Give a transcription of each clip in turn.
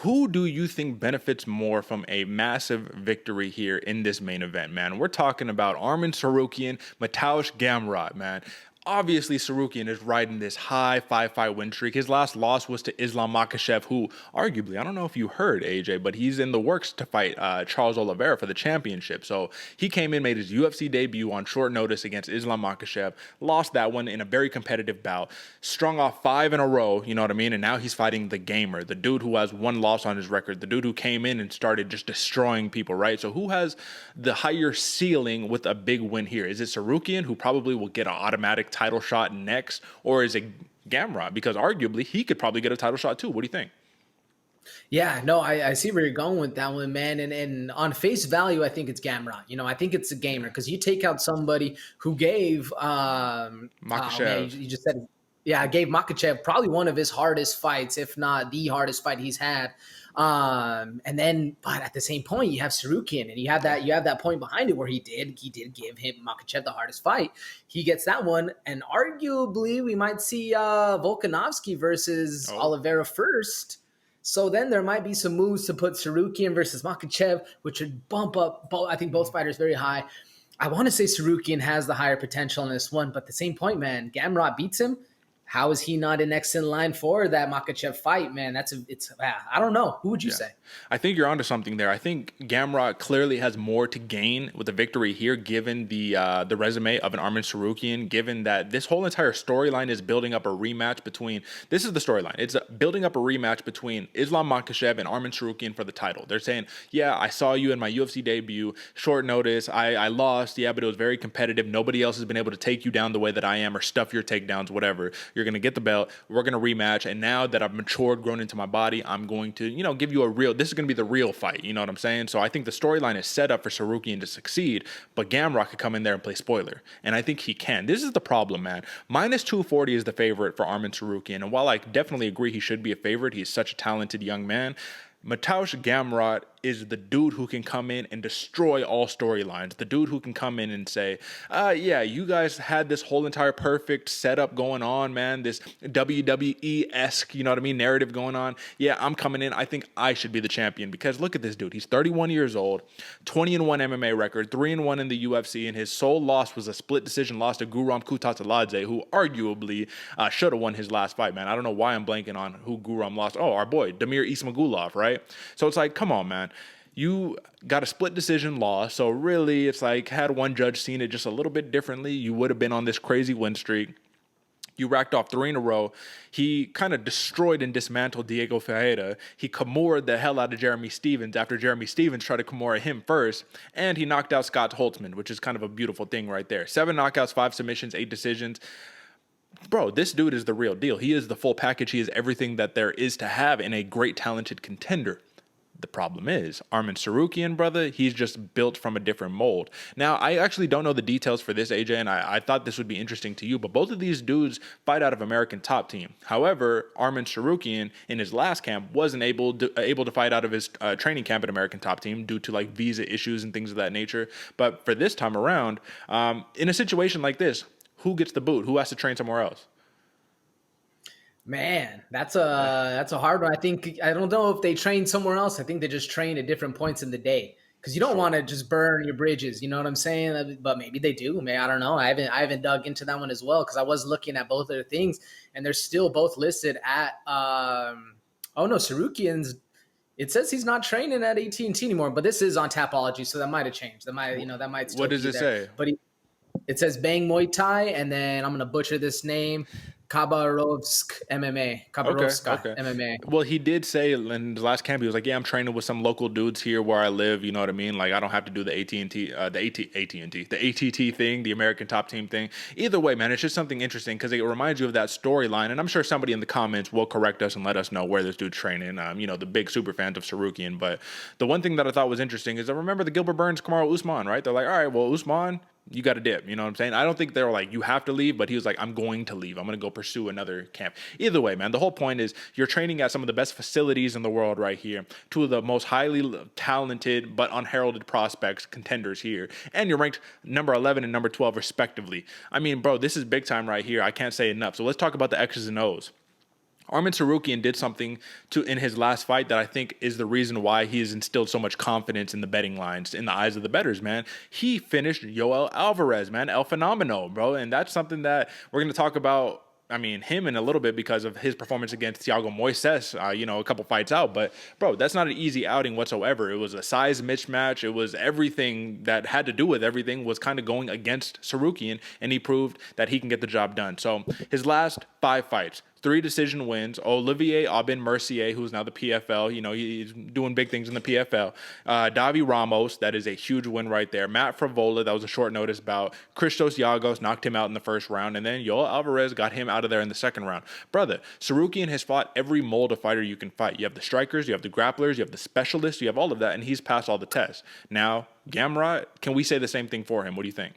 Who do you think benefits more from a massive victory here in this main event, man? We're talking about Arman Tsarukyan, Mateusz Gamrot, man. Obviously, Tsarukyan is riding this high 5-fight win streak. His last loss was to Islam Makhachev, who arguably, I don't know if you heard, AJ, but he's in the works to fight Charles Oliveira for the championship. So he came in, made his UFC debut on short notice against Islam Makhachev, lost that one in a very competitive bout, strung off 5 in a row, you know what I mean? And now he's fighting the gamer, the dude who has one loss on his record, the dude who came in and started just destroying people, right? So who has the higher ceiling with a big win here? Is it Tsarukyan, who probably will get an automatic title shot next, or is it Gamrot? Because arguably he could probably get a title shot too. What do you think? Yeah, no, I see where you're going with that one, man. And on face value, I think it's Gamrot. I think it's a gamer because you take out somebody who gave Makhachev. man, you just said, yeah, gave Makhachev probably one of his hardest fights, if not the hardest fight he's had. But at the same point, you have Tsarukyan, and you have that point behind it where he did give him Makhachev the hardest fight. He gets that one, and arguably we might see Volkanovski versus Oliveira first. So then there might be some moves to put Tsarukyan versus Makhachev, which would bump up I think both fighters very high. I want to say Tsarukyan has the higher potential in this one, but at the same point, man, Gamrot beats him. How is he not next in line for that Makhachev fight, man? I don't know. Who would you say? I think you're onto something there. I think Gamrot clearly has more to gain with the victory here, given the resume of an Arman Tsarukyan, given that this whole entire storyline is building up a rematch between, this is the storyline, it's building up a rematch between Islam Makhachev and Arman Tsarukyan for the title. They're saying, yeah, I saw you in my UFC debut, short notice, I lost, yeah, but it was very competitive. Nobody else has been able to take you down the way that I am or stuff your takedowns, whatever. You're going to get the belt. We're going to rematch. And now that I've matured, grown into my body, I'm going to, give you this is going to be the real fight. You know what I'm saying? So I think the storyline is set up for Tsarukyan to succeed, but Gamrot could come in there and play spoiler. And I think he can. This is the problem, man. Minus 240 is the favorite for Arman Tsarukyan. And while I definitely agree he should be a favorite, he's such a talented young man, Mateusz Gamrot is the dude who can come in and destroy all storylines. The dude who can come in and say, yeah, you guys had this whole entire perfect setup going on, man. This WWE-esque, narrative going on. Yeah, I'm coming in. I think I should be the champion because look at this dude. He's 31 years old, 20-1 MMA record, 3-1 in the UFC, and his sole loss was a split decision loss to Guram Kutateladze, who arguably should have won his last fight, man. I don't know why I'm blanking on who Guram lost. Oh, our boy, Damir Ismagulov, right? So it's like, come on, man. You got a split decision loss, so really it's like had one judge seen it just a little bit differently, you would have been on this crazy win streak. You racked off 3 in a row. He kind of destroyed and dismantled Diego Ferreira. He Kimura'd the hell out of Jeremy Stevens after Jeremy Stevens tried to Kimura him first. And he knocked out Scott Holtzman, which is kind of a beautiful thing right there. 7 knockouts, 5 submissions, 8 decisions. Bro, this dude is the real deal. He is the full package. He is everything that there is to have in a great, talented contender. The problem is, Arman Tsarukyan, brother, he's just built from a different mold. Now, I actually don't know the details for this, AJ, and I thought this would be interesting to you, but both of these dudes fight out of American Top Team. However, Arman Tsarukyan, in his last camp, wasn't able to fight out of his training camp at American Top Team due to, visa issues and things of that nature. But for this time around, in a situation like this, who gets the boot? Who has to train somewhere else? Man, that's a hard one. I don't know if they train somewhere else. I think they just train at different points in the day because you don't want to just burn your bridges. You know what I'm saying? But maybe they do. Maybe I don't know. I haven't dug into that one as well because I was looking at both of the things and they're still both listed at. Tsarukyan's. It says he's not training at AT&T anymore, but this is on Tapology, so that might have changed. That might still. What does it say? But it says Bang Muay Thai, and then I'm gonna butcher this name. Khabarovsk MMA. Okay. MMA. Well, he did say in the last camp, he was like, yeah, I'm training with some local dudes here where I live. You know what I mean? Like, I don't have to do the the ATT thing, the American Top Team thing. Either way, man, it's just something interesting because it reminds you of that storyline. And I'm sure somebody in the comments will correct us and let us know where this dude's training. The big super fans of Tsarukyan. But the one thing that I thought was interesting is I remember the Gilbert Burns, Kamaru Usman, right? They're like, all right, well, Usman, you got to dip. You know what I'm saying? I don't think they were like, you have to leave, but he was like, I'm going to leave. I'm going to go pursue another camp. Either way, man, the whole point is you're training at some of the best facilities in the world right here. 2 of the most highly talented but unheralded prospects, contenders here. And you're ranked number 11 and number 12 respectively. I mean, bro, this is big time right here. I can't say enough. So let's talk about the X's and O's. Arman Tsarukyan did something in his last fight that I think is the reason why he has instilled so much confidence in the betting lines, in the eyes of the bettors, man. He finished Yoel Alvarez, man, El Fenomeno, bro. And that's something that we're going to talk about. I mean, him in a little bit because of his performance against Thiago Moises, a couple fights out. But, bro, that's not an easy outing whatsoever. It was a size mismatch. It was everything that had to do with everything was kind of going against Tsarukyan, and he proved that he can get the job done. So his last 5 fights, 3 decision wins. Olivier Aubin-Mercier, who's now the PFL, he's doing big things in the PFL. Davi Ramos, that is a huge win right there. Matt Fravola, that was a short notice bout. Christos Giagos knocked him out in the first round, and then Yoel Alvarez got him out of there in the second round. Brother, Tsarukyan has fought every mold of fighter you can fight. You have the strikers, you have the grapplers, you have the specialists, you have all of that, and he's passed all the tests. Now, Gamrot, can we say the same thing for him? What do you think?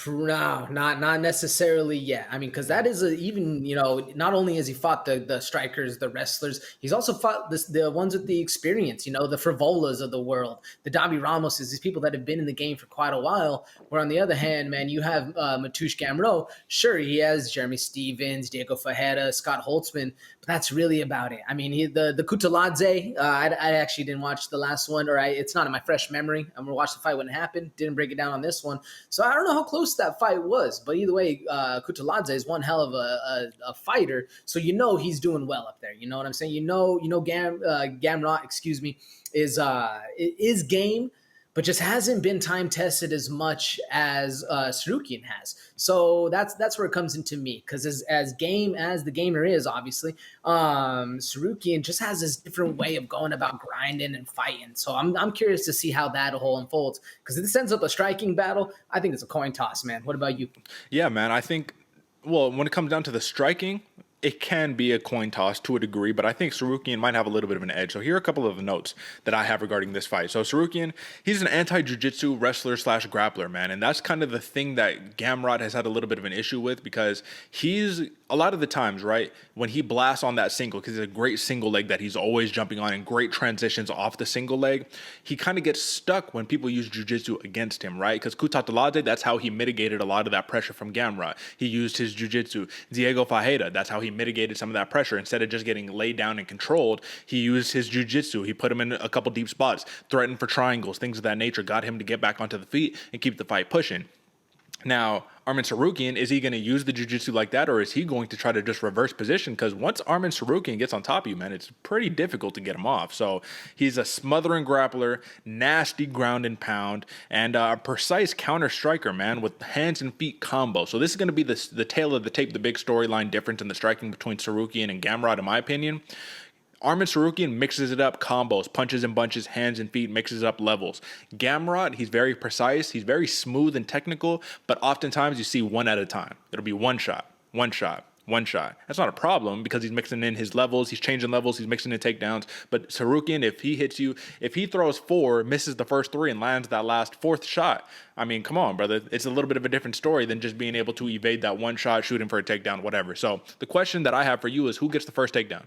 No, not necessarily yet. I mean, because that is not only has he fought the strikers, the wrestlers, he's also fought the ones with the experience, the Frivolas of the world, the Davi Ramoses, these people that have been in the game for quite a while. Where on the other hand, man, you have Mateusz Gamrot. Sure, he has Jeremy Stevens, Diego Fajeda, Scott Holtzman, but that's really about it. I mean, the Kutaladze, I actually didn't watch the last one, it's not in my fresh memory. I'm going to watch the fight when it happened. Didn't break it down on this one. So I don't know how close that fight was, but either way, Kutaladze is one hell of a fighter, so he's doing well up there. You know what I'm saying? Gamrot, is game, but just hasn't been time tested as much as Tsarukyan has. So that's where it comes into me, because as game as the gamer is, obviously, Tsarukyan just has this different way of going about grinding and fighting. So I'm curious to see how that whole unfolds, because if this ends up a striking battle, I think it's a coin toss, man. What about you? Yeah, man. I think, when it comes down to the striking, it can be a coin toss to a degree, but I think Tsarukyan might have a little bit of an edge. So here are a couple of notes that I have regarding this fight. So Tsarukyan, he's an anti-jiu-jitsu wrestler / grappler, man. And that's kind of the thing that Gamrot has had a little bit of an issue with, because he's, a lot of the times, right, when he blasts on that single, because it's a great single leg that he's always jumping on and great transitions off the single leg, he kind of gets stuck when people use jiu-jitsu against him, right? Because Kutaladze, that's how he mitigated a lot of that pressure from Gamrot. He used his jiu-jitsu. Diego Fajeda, that's how he mitigated some of that pressure. Instead of just getting laid down and controlled, he used his jiu-jitsu. He put him in a couple deep spots, threatened for triangles, things of that nature, got him to get back onto the feet and keep the fight pushing. Now, Arman Tsarukyan, is he going to use the jiu-jitsu like that, or is he going to try to just reverse position? Because once Arman Tsarukyan gets on top of you, man, it's pretty difficult to get him off. So he's a smothering grappler, nasty ground and pound, and a precise counter striker, man, with hands and feet combo. So this is going to be the tail of the tape, the big storyline difference in the striking between Tsarukyan and Gamrot, in my opinion. Arman Tsarukyan mixes it up, combos, punches and bunches, hands and feet, mixes up levels. Gamrot, he's very precise, he's very smooth and technical, but oftentimes you see one at a time. It'll be one shot, one shot, one shot. That's not a problem, because he's mixing in his levels, he's changing levels, he's mixing in takedowns. But Tsarukyan, if he hits you, if he throws 4, misses the first 3, and lands that last 4th shot, I mean, come on, brother. It's a little bit of a different story than just being able to evade that one shot, shoot him for a takedown, whatever. So the question that I have for you is, who gets the first takedown?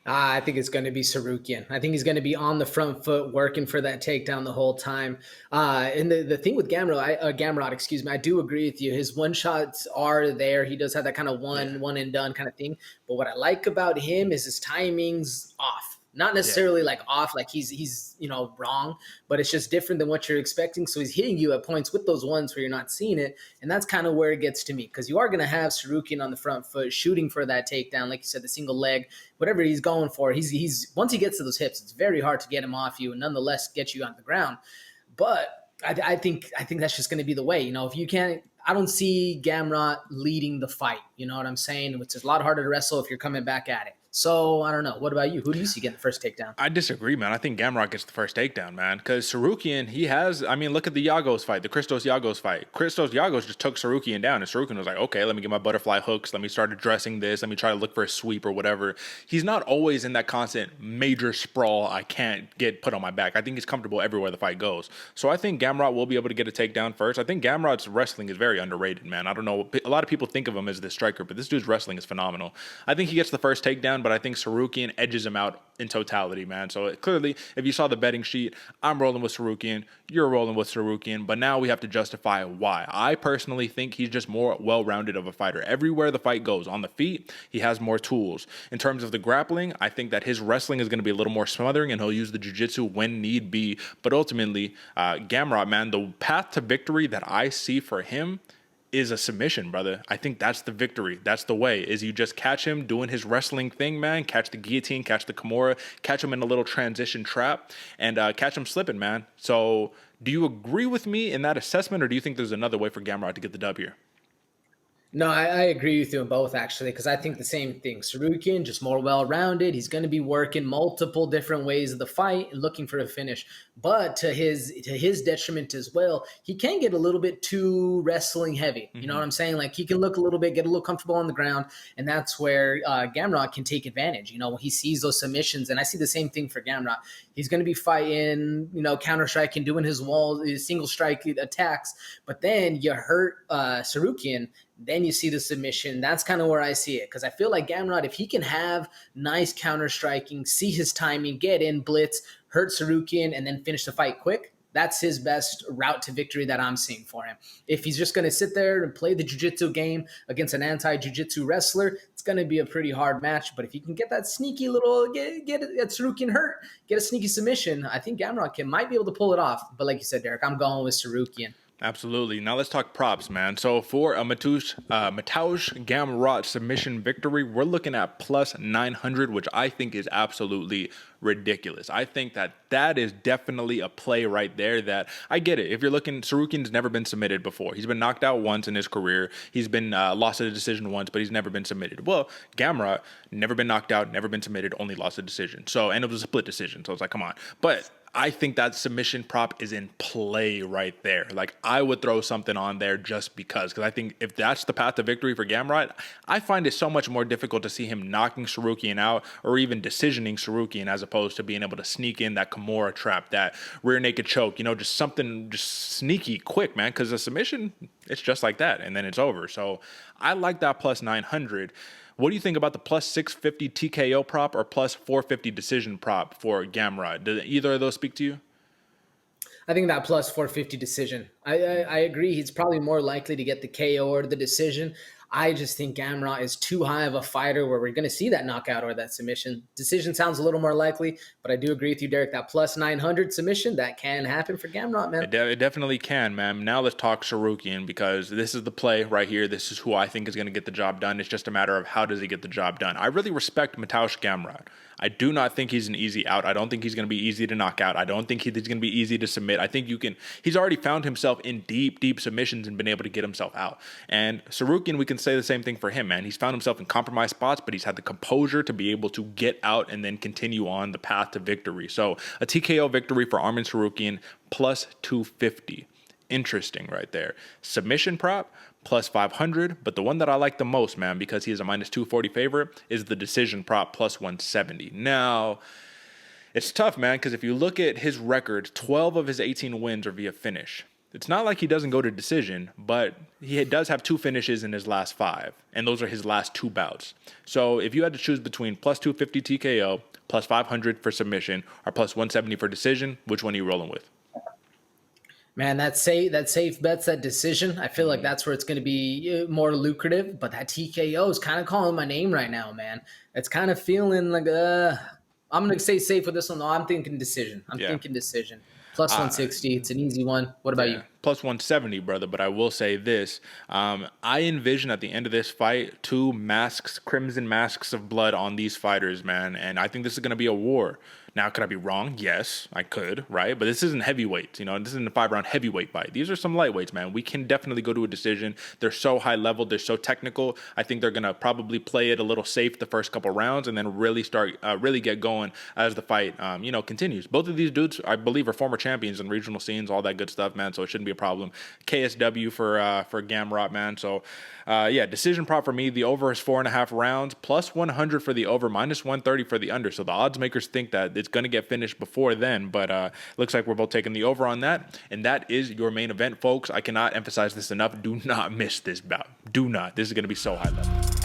I think it's going to be Tsarukyan. I think he's going to be on the front foot, working for that takedown the whole time. And the thing with Gamrot, I do agree with you. His one shots are there. He does have that kind of one and done kind of thing. But what I like about him is his timing's off. Not necessarily like off, like he's wrong, but it's just different than what you're expecting. So he's hitting you at points with those ones where you're not seeing it, and that's kind of where it gets to me, because you are going to have Tsarukyan on the front foot shooting for that takedown, like you said, the single leg, whatever he's going for. He's once he gets to those hips, it's very hard to get him off you, and nonetheless get you on the ground. But I think that's just going to be the way. If you can't. I don't see Gamrot leading the fight. You know what I'm saying? Which is a lot harder to wrestle if you're coming back at it. So, I don't know. What about you? Who do you see getting the first takedown? I disagree, man. I think Gamrot gets the first takedown, man. Because Tsarukyan, look at the Giagos fight, the Christos Giagos fight. Christos Giagos just took Tsarukyan down, and Tsarukyan was like, okay, let me get my butterfly hooks. Let me start addressing this. Let me try to look for a sweep or whatever. He's not always in that constant major sprawl, I can't get put on my back. I think he's comfortable everywhere the fight goes. So I think Gamrot will be able to get a takedown first. I think Gamrot's wrestling is very underrated, man. I don't know. A lot of people think of him as the striker, but this dude's wrestling is phenomenal. I think he gets the first takedown but I think Tsarukyan edges him out in totality, man. So clearly, if you saw the betting sheet, I'm rolling with Tsarukyan, you're rolling with Tsarukyan, but now we have to justify why. I personally think he's just more well-rounded of a fighter. Everywhere the fight goes, on the feet, he has more tools. In terms of the grappling, I think that his wrestling is going to be a little more smothering, and he'll use the jiu-jitsu when need be. But ultimately, Gamrot, man, the path to victory that I see for him is a submission, brother. I think that's the victory. That's the way, is you just catch him doing his wrestling thing, man. Catch the guillotine, catch the Kimura, catch him in a little transition trap, and catch him slipping, man. So do you agree with me in that assessment, or do you think there's another way for Gamrot to get the dub here? No, I agree with you on both, actually, because I think the same thing. Tsarukyan, just more well-rounded. He's going to be working multiple different ways of the fight and looking for a finish. But to his detriment as well, he can get a little bit too wrestling heavy. You know what I'm saying? Like, he can look a little bit, get a little comfortable on the ground, and that's where Gamrot can take advantage. You know, when he sees those submissions, and I see the same thing for Gamrot. He's going to be fighting, counter-striking, doing his walls, his single-strike attacks, but then you hurt Tsarukyan, then you see the submission. That's kind of where I see it, because I feel like Gamrot, if he can have nice counter-striking, see his timing, get in, blitz, hurt Tsarukyan, and then finish the fight quick, that's his best route to victory that I'm seeing for him. If he's just going to sit there and play the jiu-jitsu game against an anti-jiu-jitsu wrestler, it's going to be a pretty hard match. But if he can get that sneaky little, get Tsarukyan hurt, get a sneaky submission, I think Gamrot might be able to pull it off. But like you said, Derek, I'm going with Tsarukyan. Absolutely. Now let's talk props, man. So for a Mateusz Gamrot submission victory, we're looking at plus 900, which I think is absolutely ridiculous. I think that is definitely a play right there. That I get it. If you're looking, Tsarukyan's never been submitted before. He's been knocked out once in his career. He's been lost a decision once, but he's never been submitted. Well, Gamrot never been knocked out, never been submitted, only lost a decision. So, and it was a split decision. So it's like, come on. But I think that submission prop is in play right there. Like, I would throw something on there just because I think if that's the path to victory for Gamrot, I find it so much more difficult to see him knocking Tsarukyan out or even decisioning Tsarukyan as opposed to being able to sneak in that Kimura trap, that rear naked choke, just something just sneaky quick, man, because a submission, it's just like that, and then it's over. So I like that plus 900. What do you think about the plus 650 TKO prop or plus 450 decision prop for Gamrot? Do either of those speak to you? I think that plus 450 decision. I agree. He's probably more likely to get the KO or the decision. I just think Gamrot is too high of a fighter where we're going to see that knockout or that submission. Decision sounds a little more likely, but I do agree with you, Derek. That plus 900 submission, that can happen for Gamrot, man. It definitely can, man. Now let's talk Tsarukyan, because this is the play right here. This is who I think is going to get the job done. It's just a matter of how does he get the job done. I really respect Mateusz Gamrot. I do not think he's an easy out. I don't think he's going to be easy to knock out. I don't think he's going to be easy to submit. I think he's already found himself in deep submissions and been able to get himself out. And Tsarukyan, we can say the same thing for him, man. He's found himself in compromised spots, but he's had the composure to be able to get out and then continue on the path to victory. So a TKO victory for Arman Tsarukyan plus 250. Interesting right there. Submission prop plus 500, but the one that I like the most, man, because he is a minus 240 favorite, is the decision prop plus 170. Now, it's tough, man, because if you look at his record, 12 of his 18 wins are via finish. It's not like he doesn't go to decision, but he does have 2 finishes in his last 5, and those are his last 2 bouts. So if you had to choose between plus 250 TKO, plus 500 for submission, or plus 170 for decision, which one are you rolling with? Man, that safe bets, that decision, I feel like that's where it's going to be more lucrative. But that TKO is kind of calling my name right now, man. It's kind of feeling like, I'm going to say safe with this one. No, I'm thinking decision. Thinking decision. Plus 160. It's an easy one. What about you? Plus 170, brother. But I will say this. I envision at the end of this fight 2 masks, crimson masks of blood on these fighters, man. And I think this is going to be a war. Now, could I be wrong? Yes, I could, right? But this isn't heavyweight. This isn't a 5-round heavyweight fight. These are some lightweights, man. We can definitely go to a decision. They're so high level. They're so technical. I think they're going to probably play it a little safe the first couple rounds and then really get going as the fight, continues. Both of these dudes, I believe, are former champions in regional scenes, all that good stuff, man. So it shouldn't be a problem. KSW for Gamrot, man. So, decision prop for me. The over is 4.5 rounds, plus 100 for the over, minus 130 for the under. So the odds makers think that it's going to get finished before then, but looks like we're both taking the over on that. And that is your main event, folks. I cannot emphasize this enough. Do not miss this bout. Do not. This is going to be so high level.